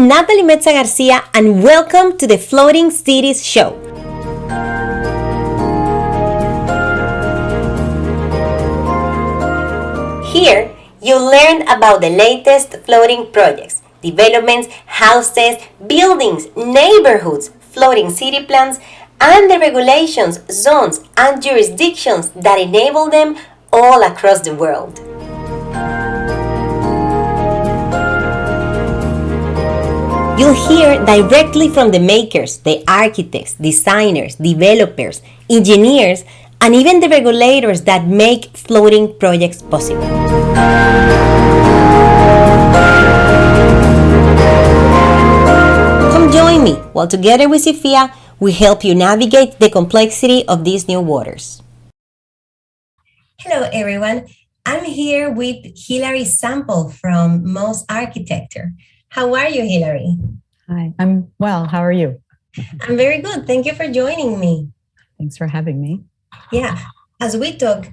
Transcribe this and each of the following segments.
I'm Nathalie Mezza-García, and welcome to the Floating Cities Show. Here, you'll learn about the latest floating projects, developments, houses, buildings, neighborhoods, floating city plans, and the regulations, zones, and jurisdictions that enable them all across the world. You'll hear directly from the makers, the architects, designers, developers, engineers, and even the regulators that make floating projects possible. Come join me while together with Sophia, we help you navigate the complexity of these new waters. Hello everyone, I'm here with Hilary Sample from MOS Architecture. How are you, Hilary? Hi, I'm well. How are you? I'm very good. Thank you for joining me. Thanks for having me. Yeah, as we talk,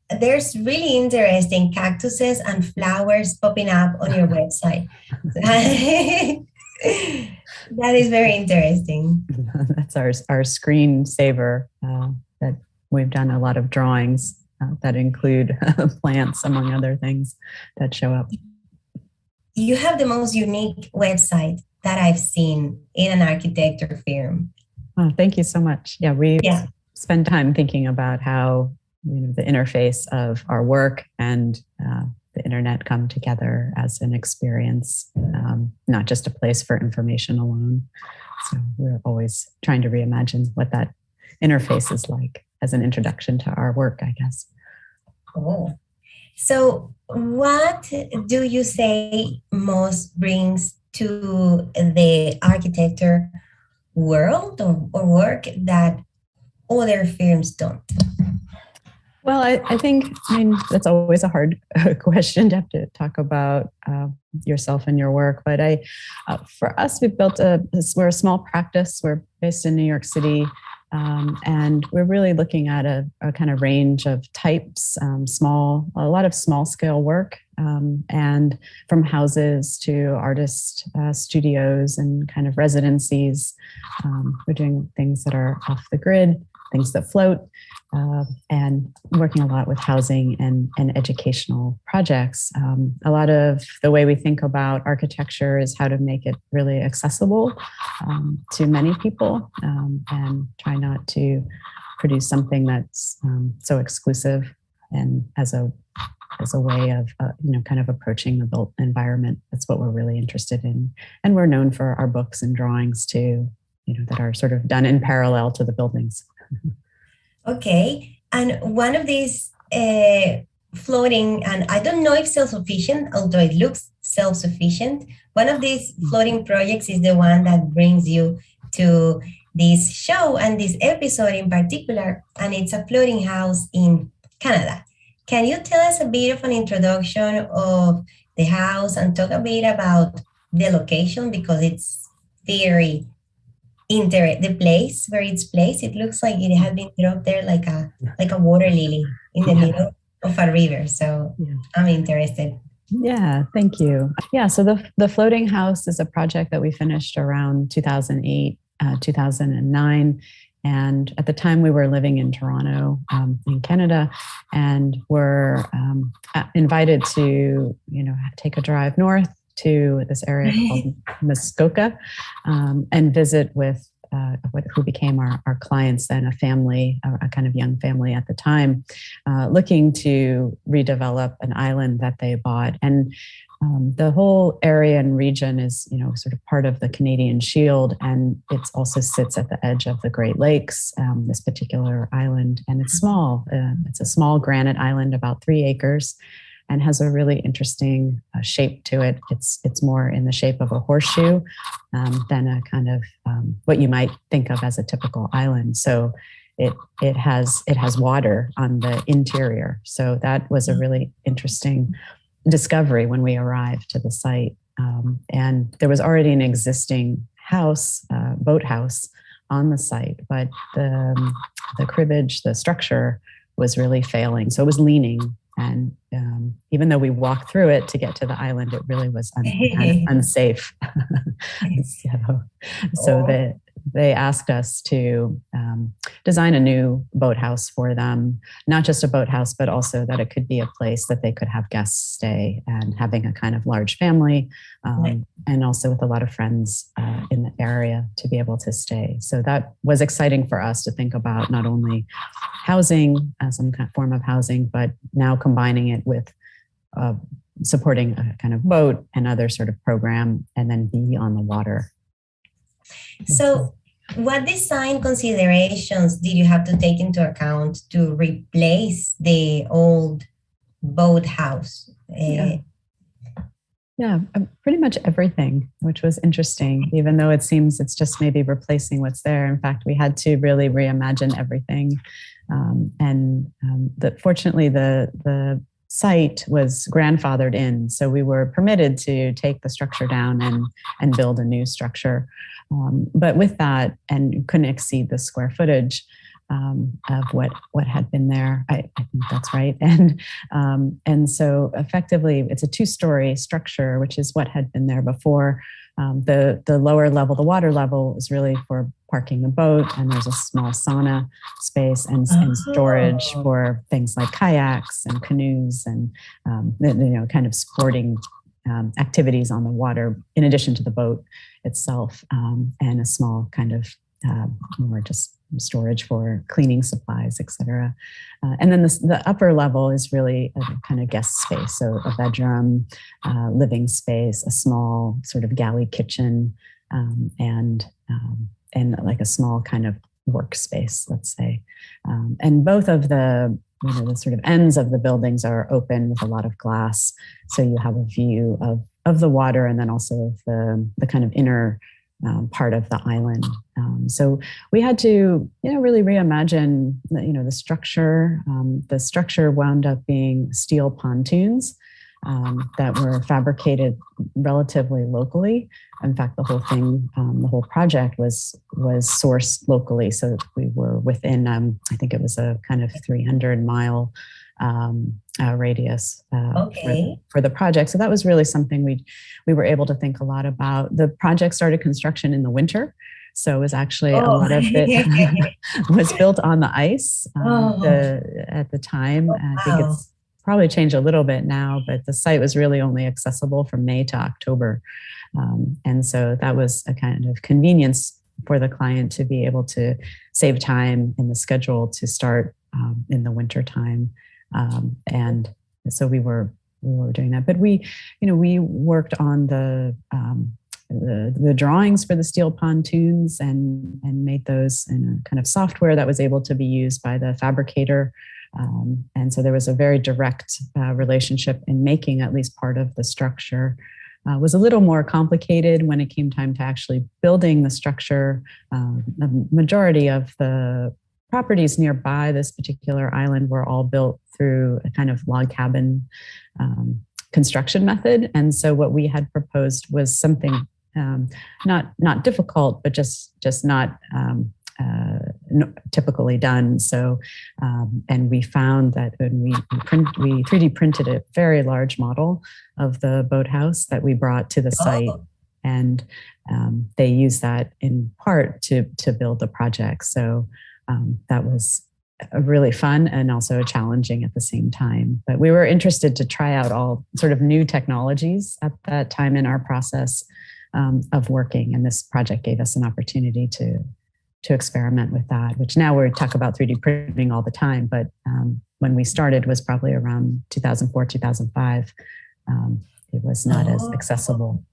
there's really interesting cactuses and flowers popping up on your website. That is very interesting. That's our screensaver that we've done a lot of drawings that include plants, among other things that show up. You have the most unique website that I've seen in an architecture firm. Oh, thank you so much. Yeah, we spend time thinking about how the interface of our work and the internet come together as an experience, not just a place for information alone. So we're always trying to reimagine what that interface is like as an introduction to our work, I guess. Oh, so what do you say MOS brings to the architecture world or work that other firms don't? Well, I think that's always a hard question to have to talk about yourself and your work. But for us, we've built we're a small practice. We're based in New York City. And we're really looking at a kind of range of types, a lot of small scale work, and from houses to artist studios and kind of residencies. We're doing things that are off the grid, things that float, and working a lot with housing and educational projects. A lot of the way we think about architecture is how to make it really accessible to many people, and try not to produce something that's so exclusive, and as a way of kind of approaching the built environment. That's what we're really interested in, and we're known for our books and drawings too, that are sort of done in parallel to the buildings. Okay, and one of these floating, and I don't know if self-sufficient, although it looks self-sufficient, one of these floating projects is the one that brings you to this show and this episode in particular, and it's a floating house in Canada. Can you tell us a bit of an introduction of the house and talk a bit about the location, because it's very the place where it's placed? It looks like it had been dropped there like a water lily in the middle of a river. So I'm interested. Yeah, thank you. Yeah, so the floating house is a project that we finished around 2008, 2009. And at the time we were living in Toronto, in Canada, and were invited to, take a drive north to this area called Muskoka, and visit with who became our clients then, a family, a kind of young family at the time, looking to redevelop an island that they bought. And the whole area and region is, sort of part of the Canadian Shield, and it also sits at the edge of the Great Lakes, this particular island, and it's small. It's a small granite island, about 3 acres, and has a really interesting shape to it. It's more in the shape of a horseshoe than a kind of what you might think of as a typical island. So it has water on the interior. So that was a really interesting discovery when we arrived to the site. And there was already an existing house, boathouse on the site, but the cribbage, the structure was really failing. So it was leaning And even though we walked through it to get to the island, it really was unsafe. So they asked us to design a new boathouse for them, not just a boathouse, but also that it could be a place that they could have guests stay, and having a kind of large family, and also with a lot of friends in the area to be able to stay. So that was exciting for us to think about, not only housing as some kind of form of housing, but now combining it with supporting a kind of boat and other sort of program, and then be on the water. So what design considerations did you have to take into account to replace the old boathouse? Yeah, pretty much everything, which was interesting, even though it seems it's just maybe replacing what's there. In fact, we had to really reimagine everything. Fortunately, the site was grandfathered in, so we were permitted to take the structure down and build a new structure. But with that, and couldn't exceed the square footage of what had been there. I think that's right. And so effectively, it's a 2-story structure, which is what had been there before. The lower level, the water level, is really for parking the boat, and there's a small sauna space and storage for things like kayaks and canoes and kind of sporting activities on the water, in addition to the boat itself, and a small kind of more just storage for cleaning supplies, etc. And then the upper level is really a kind of guest space, so a bedroom, living space, a small sort of galley kitchen, and like a small kind of workspace, let's say. And both of the sort of ends of the buildings are open with a lot of glass, so you have a view of the water, and then also of the kind of inner part of the island. So we had to, really reimagine, the structure. The structure wound up being steel pontoons that were fabricated relatively locally. In fact, the whole thing, the whole project was sourced locally. So we were within, I think it was a kind of 300-mile radius for the project. So that was really something we were able to think a lot about. The project started construction in the winter. So it was actually a lot of it was built on the ice at the time. I think it's probably changed a little bit now, but the site was really only accessible from May to October. And so that was a kind of convenience for the client to be able to save time in the schedule to start in the winter time. And so we were doing that, but we worked on the drawings for the steel pontoons and made those in a kind of software that was able to be used by the fabricator. And so there was a very direct relationship in making at least part of the structure. Was a little more complicated when it came time to actually building the structure. The majority of the properties nearby this particular island were all built through a kind of log cabin construction method. And so what we had proposed was something not difficult, but just not typically done. So, and we found that when we 3D printed a very large model of the boathouse that we brought to the site, and they used that in part to build the project. So that was really fun and also challenging at the same time. But we were interested to try out all sort of new technologies at that time in our process of working, and this project gave us an opportunity to experiment with that, which now we talk about 3D printing all the time, but when we started was probably around 2004, 2005. It was not as accessible.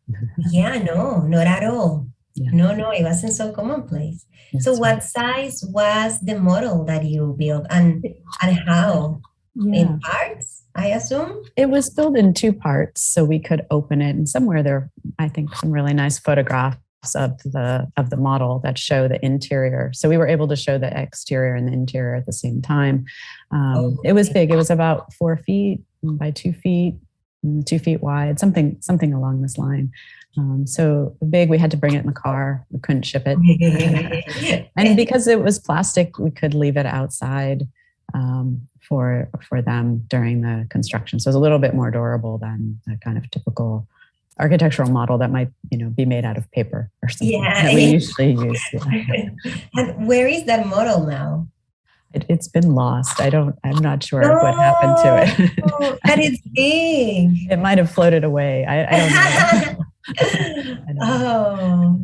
Yeah, no, not at all. Yeah. No, it wasn't so commonplace. That's so what right. size was the model that you built, and how? Yeah. In parts, I assume? It was built in 2 parts, so we could open it, and somewhere there, I think, some really nice photographs of the model that show the interior. So we were able to show the exterior and the interior at the same time. It was big. It was about 4 feet by 2 feet, 2 feet wide, something along this line. So big, we had to bring it in the car. We couldn't ship it. And because it was plastic, we could leave it outside for them during the construction. So it's a little bit more durable than a kind of typical architectural model that might, be made out of paper or something that we usually use. Yeah. And where is that model now? It's been lost. I'm not sure what happened to it. That is big. It might have floated away. I don't know. I don't know.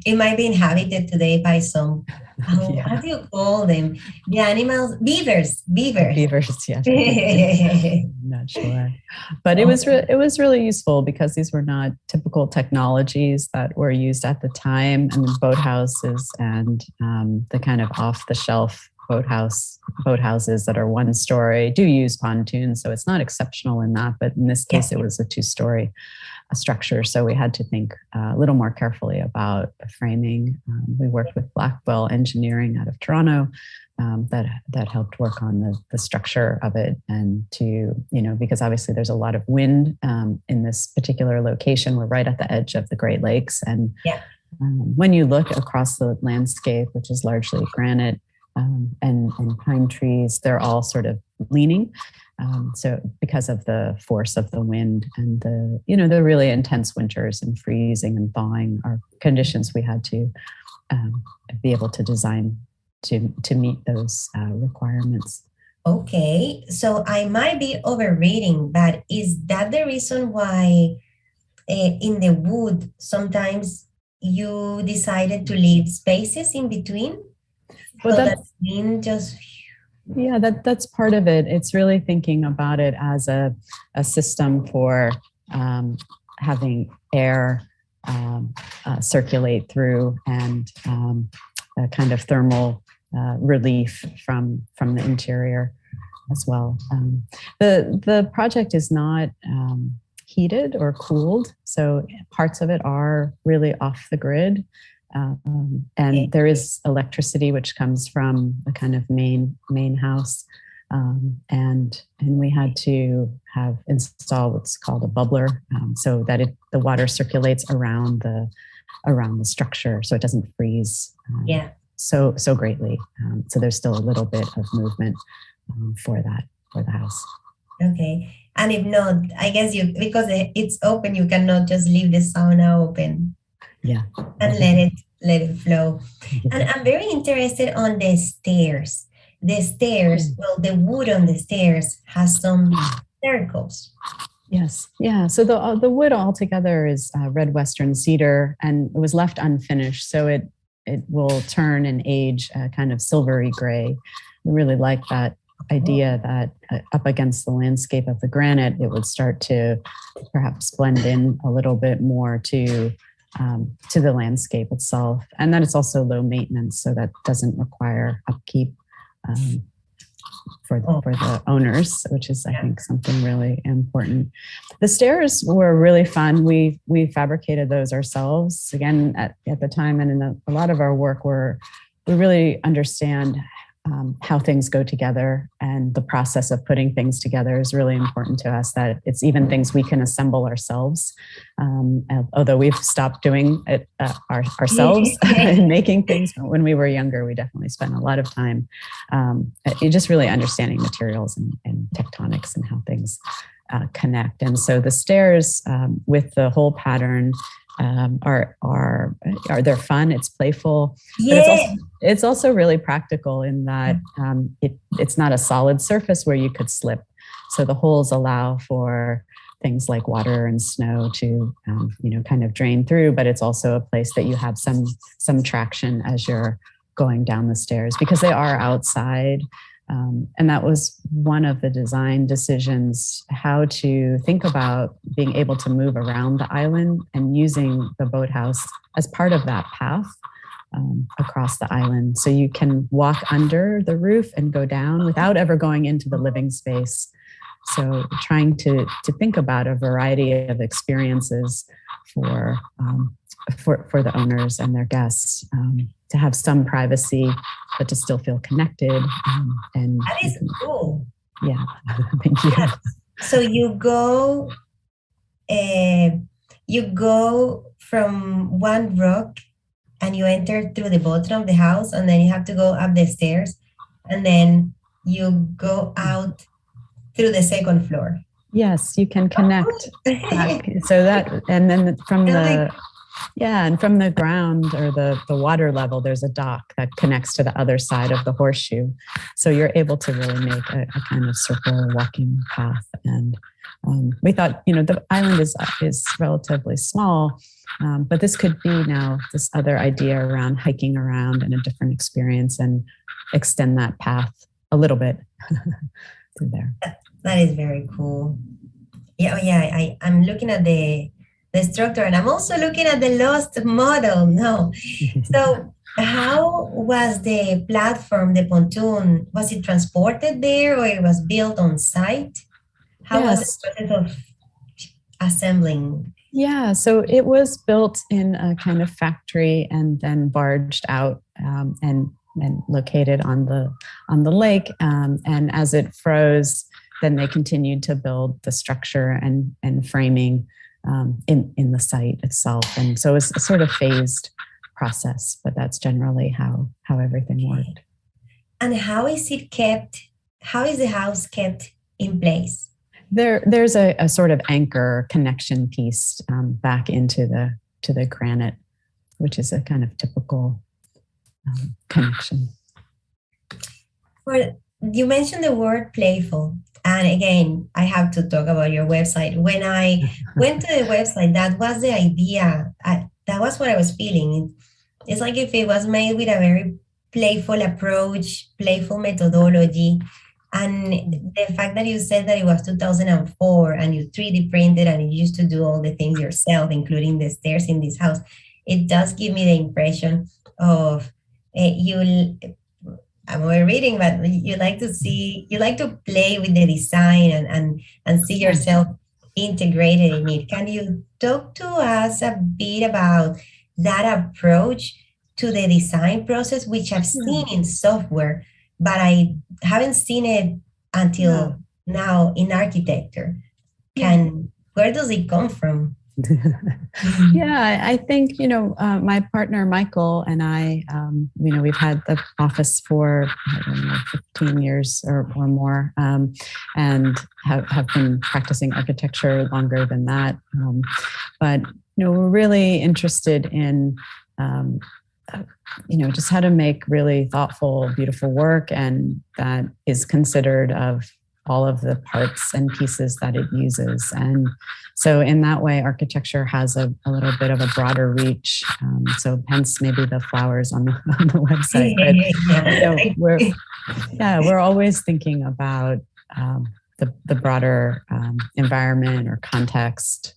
It might be inhabited today by some, how do you call them? The animals, beavers. Beavers, yes. I'm not sure. But it was really useful because these were not typical technologies that were used at the time. I mean, boathouses and the kind of off-the-shelf boathouses that are one story do use pontoons, so it's not exceptional in that. But in this case, it was a two-story structure, so we had to think a little more carefully about framing. We worked with Blackwell Engineering out of Toronto that helped work on the structure of it, and to because obviously there's a lot of wind in this particular location. We're right at the edge of the Great Lakes, and when you look across the landscape, which is largely granite and pine trees, they're all sort of leaning. So because of the force of the wind and the really intense winters and freezing and thawing are conditions we had to be able to design to meet those requirements. Okay, so I might be overreading, but is that the reason why in the wood sometimes you decided to leave spaces in between? Well, so that wind just... Yeah, that's part of it. It's really thinking about it as a system for having air circulate through and a kind of thermal relief from the interior as well. The project is not heated or cooled, so parts of it are really off the grid. And there is electricity which comes from the kind of main house, and we had to have installed what's called a bubbler, so that the water circulates around the structure, so it doesn't freeze so greatly. So there's still a little bit of movement for the house. Okay, and if not, I guess because it's open, you cannot just leave the sauna open. Yeah. And let it flow. And I'm very interested on the stairs. The stairs, well, the wood on the stairs has some circles. Yes. Yeah. So the wood altogether is red Western cedar, and it was left unfinished. So it will turn and age kind of silvery gray. We really like that idea that up against the landscape of the granite, it would start to perhaps blend in a little bit more to the landscape itself, and that it's also low maintenance, so that doesn't require upkeep for the owners, which is, I think, something really important. The stairs were really fun. We fabricated those ourselves again at the time, and in a lot of our work, we really understand how things go together, and the process of putting things together is really important to us, that it's even things we can assemble ourselves. Although we've stopped doing it ourselves and making things, but when we were younger, we definitely spent a lot of time just really understanding materials and tectonics and how things connect. And so the stairs with the whole pattern they're fun, it's playful, but it's also really practical in that it's not a solid surface where you could slip. So the holes allow for things like water and snow to kind of drain through, but it's also a place that you have some traction as you're going down the stairs, because they are outside. And that was one of the design decisions, how to think about being able to move around the island and using the boathouse as part of that path across the island. So you can walk under the roof and go down without ever going into the living space. So trying to think about a variety of experiences for the owners and their guests, to have some privacy, but to still feel connected. And that is cool. Yeah, thank you. Yeah. So you go from one rock and you enter through the bottom of the house, and then you have to go up the stairs. and then you go out through the second floor. Yes, you can connect back. So that, and then from the, and from the ground or the water level, there's a dock that connects to the other side of the horseshoe. So you're able to really make a kind of circle walking path. And we thought, the island is relatively small, but this could be now this other idea around hiking around and a different experience and extend that path a little bit through there. That is very cool. I'm looking at the structure, and I'm also looking at the lost model now. So how was the platform, the pontoon, was it transported there or it was built on site? How was the process of assembling? Yeah, so it was built in a kind of factory and then barged out and located on the lake. And as it froze, then they continued to build the structure and framing in the site itself. And so it's a sort of phased process, but that's generally how everything worked. And how is the house kept in place? There's a sort of anchor connection piece back into the granite, which is a kind of typical connection. Well, you mentioned the word playful. And again, I have to talk about your website. When I went to the website, that was the idea. That was what I was feeling. It's like if it was made with a very playful approach, playful methodology. And the fact that you said that it was 2004 and you 3D printed and you used to do all the things yourself, including the stairs in this house, it does give me the impression of I'm reading, but you like to play with the design and see yourself integrated in it. Can you talk to us a bit about that approach to the design process, which I've seen in software, but I haven't seen it until now in architecture? Where does it come from? Yeah, I think, my partner, Michael, and I, we've had the office for, 15 years or more, and have been practicing architecture longer than that. But, we're really interested in, just how to make really thoughtful, beautiful work, and that is considered of all of the parts and pieces that it uses. And so in that way, architecture has a little bit of a broader reach. So hence maybe the flowers on the website. But we're always thinking about the broader environment or context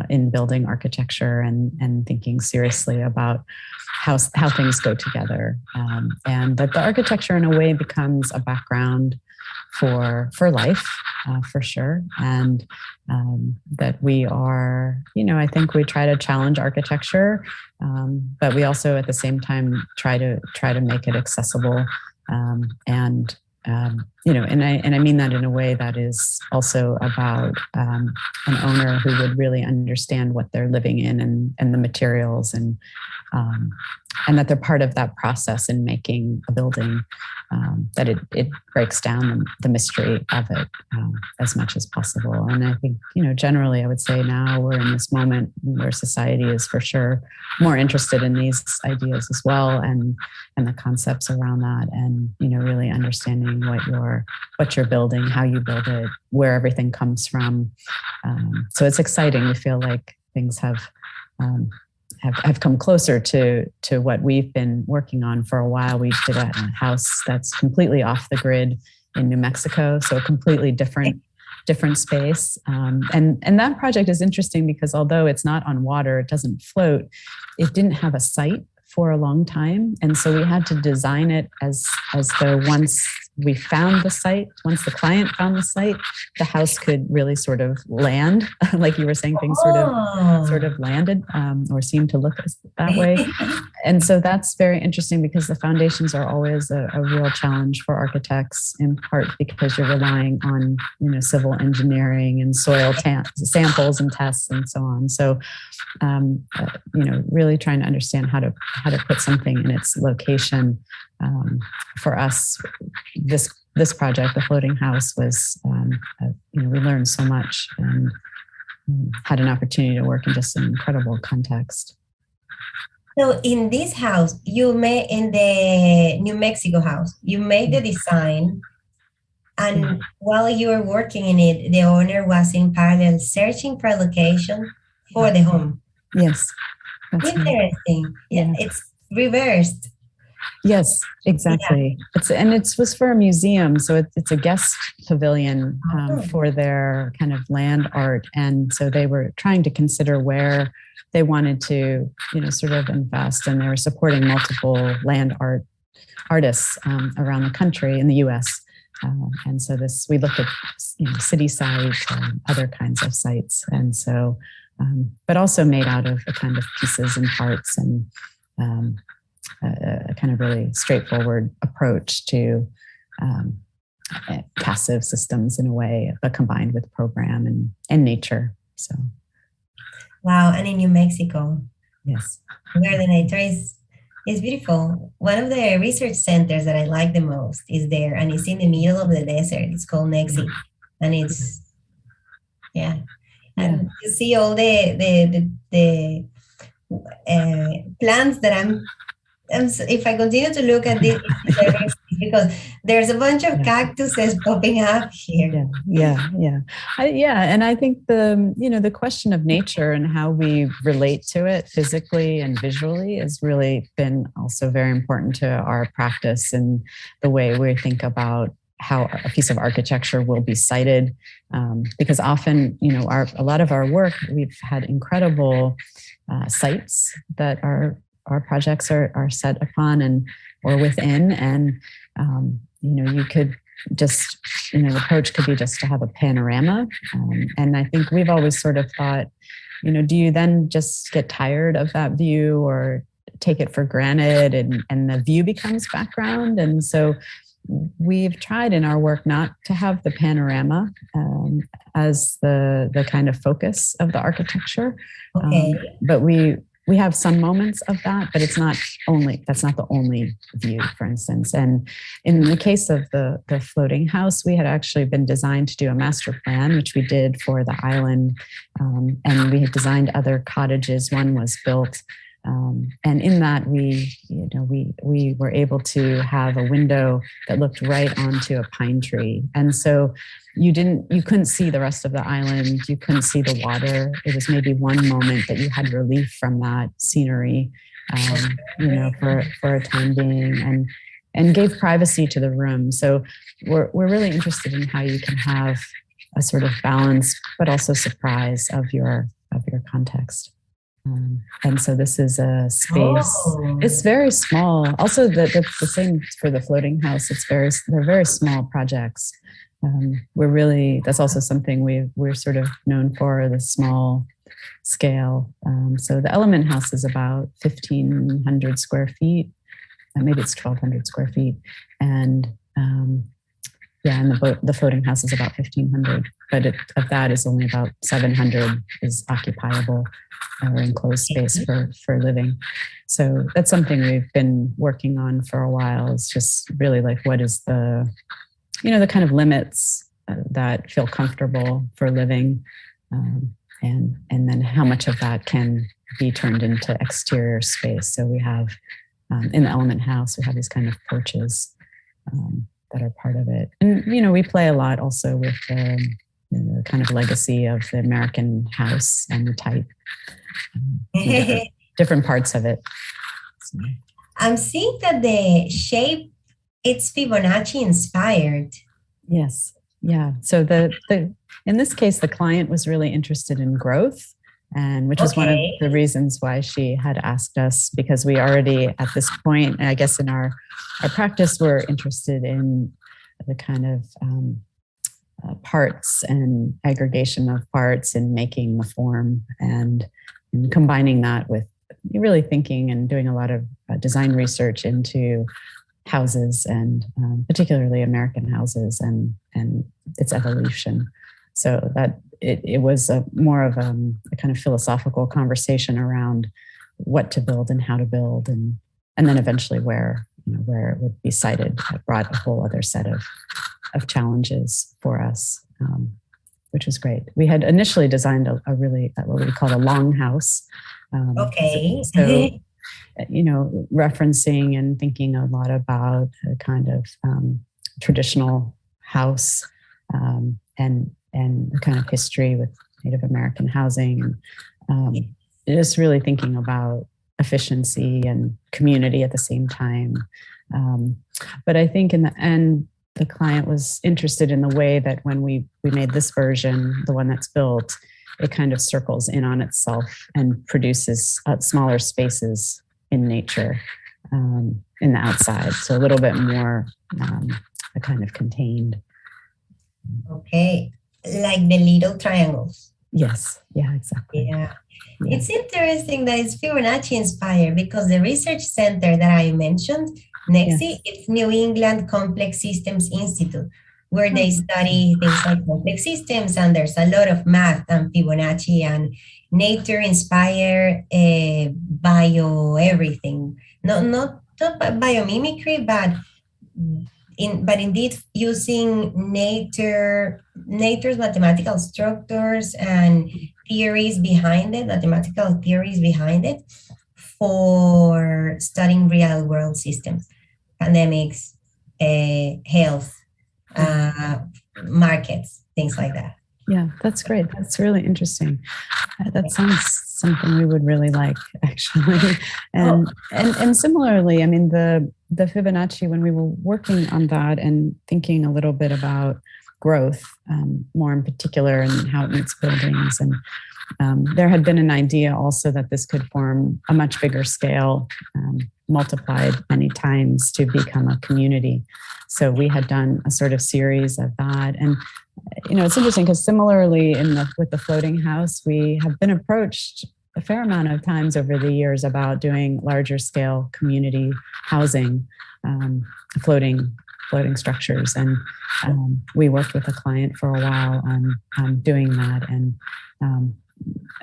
in building architecture and thinking seriously about how things go together. And that the architecture in a way becomes a background for life, for sure. And that we are, I think we try to challenge architecture, but we also at the same time try to make it accessible. And I mean that in a way that is also about an owner who would really understand what they're living in and the materials and that they're part of that process in making a building, that it breaks down the mystery of it as much as possible. And I think, generally I would say now we're in this moment where society is for sure more interested in these ideas as well and the concepts around that, and, really understanding what you're building, how you build it, where everything comes from. So it's exciting. We feel like things have come closer to what we've been working on for a while. We did a house that's completely off the grid in New Mexico, so a completely different space. And that project is interesting because although it's not on water, it doesn't float, it didn't have a site for a long time. And so we had to design it as though once we found the site, once the client found the site, the house could really sort of land, like you were saying, things sort of landed or seemed to look that way. And so that's very interesting because the foundations are always a real challenge for architects, in part because you're relying on, civil engineering and soil samples and tests and so on. So, really trying to understand how to put something in its location. For us, this project, the floating house, was we learned so much and had an opportunity to work in just an incredible context. So in this house, in the New Mexico house, you made the design, and while you were working in it, the owner was in parallel searching for a location for the home. Yes. Interesting. Right. Yeah, it's reversed. Yes, exactly. Yeah. It was for a museum, so it's a guest pavilion for their kind of land art, and so they were trying to consider where they wanted to, sort of invest, and they were supporting multiple land artists around the country in the U.S. And so we looked at city sites and other kinds of sites, and so but also made out of a kind of pieces and parts and a kind of really straightforward approach to passive systems in a way, but combined with program and nature. So, wow! And in New Mexico, yes, where the nature is beautiful. One of the research centers that I like the most is there, and it's in the middle of the desert. It's called Nexi, and it's and you see all the plants that if I continue to look at this, because there's a bunch of cactuses popping up here. Yeah. And I think the question of nature and how we relate to it physically and visually has really been also very important to our practice and the way we think about how a piece of architecture will be cited, because often, a lot of our work, we've had incredible sites that our projects are set upon or within, and you could just, the approach could be just to have a panorama, and I think we've always sort of thought, do you then just get tired of that view or take it for granted, and the view becomes background? And so we've tried in our work not to have the panorama as the kind of focus of the architecture, but we have some moments of that, but that's not the only view, for instance. And in the case of the floating house, we had actually been designed to do a master plan, which we did for the island, and we had designed other cottages. One was built. And in that, we were able to have a window that looked right onto a pine tree, and so you couldn't see the rest of the island. You couldn't see the water. It was maybe one moment that you had relief from that scenery, for a time being, and gave privacy to the room. So we're really interested in how you can have a sort of balance, but also surprise of your context. And so this is a space. It's very small. Also, the same for the floating house. They're very small projects. That's also something we're sort of known for, the small scale. So the element house is about 1,500 square feet. Maybe it's 1,200 square feet, and the floating house is about 1,500. But of that is only about 700 is occupiable or enclosed space for living. So that's something we've been working on for a while. It's just really like, what is the kind of limits that feel comfortable for living, and then how much of that can be turned into exterior space. So we have in the element house, we have these kind of porches that are part of it, and we play a lot also with the kind of legacy of the American house and the type, different parts of it. So. I'm seeing that the shape, it's Fibonacci inspired. Yes. Yeah. So in this case, the client was really interested in growth, and which was one of the reasons why she had asked us, because we already at this point, I guess in our practice, we're interested in the kind of parts and aggregation of parts and making the form, and combining that with really thinking and doing a lot of design research into houses, and particularly American houses and its evolution. So that it was more of a kind of philosophical conversation around what to build and how to build, and then eventually where where it would be sited brought a whole other set of challenges for us, which was great. We had initially designed a really, what we call a longhouse. Okay. So, referencing and thinking a lot about a kind of traditional house and the kind of history with Native American housing, and just really thinking about efficiency and community at the same time. But I think in the end, the client was interested in the way that when we made this version, the one that's built, it kind of circles in on itself and produces smaller spaces in nature, in the outside. So a little bit more a kind of contained. Okay, like the little triangles. Yes, yeah, exactly. Yeah. It's interesting that it's Fibonacci inspired because the research center that I mentioned, NEXI, it's New England Complex Systems Institute, where they study things like complex systems, and there's a lot of math and Fibonacci and nature-inspired bio everything. Not biomimicry, but indeed using nature's mathematical structures and theories behind it, mathematical theories behind it, for studying real world systems, pandemics, health, markets, things like that. Yeah, that's great. That's really interesting. That sounds something we would really like, actually. And similarly, I mean, the Fibonacci, when we were working on that and thinking a little bit about growth, more in particular, and how it meets buildings, and there had been an idea also that this could form a much bigger scale, multiplied many times to become a community. So we had done a sort of series of that. And, it's interesting because similarly with the floating house, we have been approached a fair amount of times over the years about doing larger scale community housing, floating structures. And we worked with a client for a while on doing that and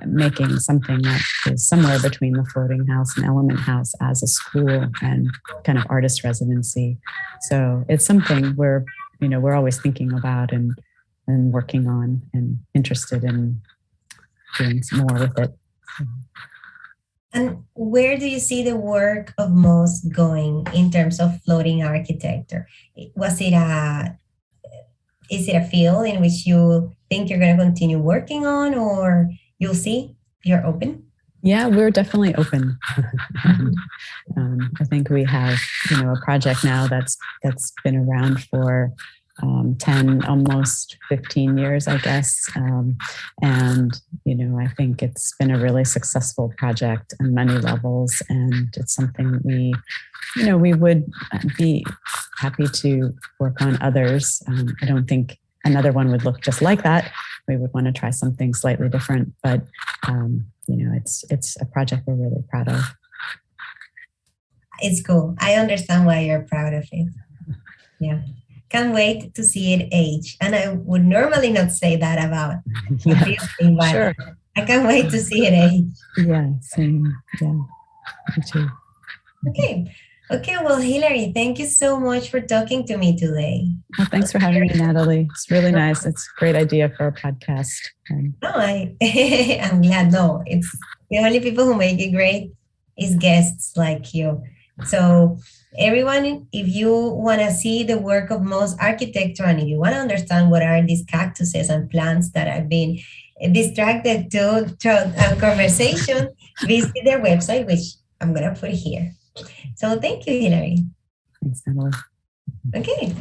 making something that is somewhere between the floating house and element house as a school and kind of artist residency. So it's something we're always thinking about and working on and interested in doing some more with it. And where do you see the work of MOS going in terms of floating architecture? Is it a field in which you think you're going to continue working on, or you'll see? You're open? Yeah, we're definitely open. I think we have, a project now that's been around for 10, almost 15 years, I guess. And, I think it's been a really successful project on many levels. And it's something we would be happy to work on others. I don't think another one would look just like that. We would want to try something slightly different, but, it's a project we're really proud of. It's cool. I understand why you're proud of it. Yeah. Can't wait to see it age. And I would normally not say that about everything, but sure. I can't wait to see it age. Yeah, same. Yeah, me too. Okay, well, Hilary, thank you so much for talking to me today. Well, thanks for having me, Nathalie. It's really nice. It's a great idea for a podcast. No, I'm glad. No, it's the only people who make it great is guests like you. So everyone, if you want to see the work of MOS Architecture, and if you want to understand what are these cactuses and plants that I've been distracted to throughout our conversation, visit their website, which I'm going to put here. So thank you, Hilary. Thanks, Nathalie. Okay.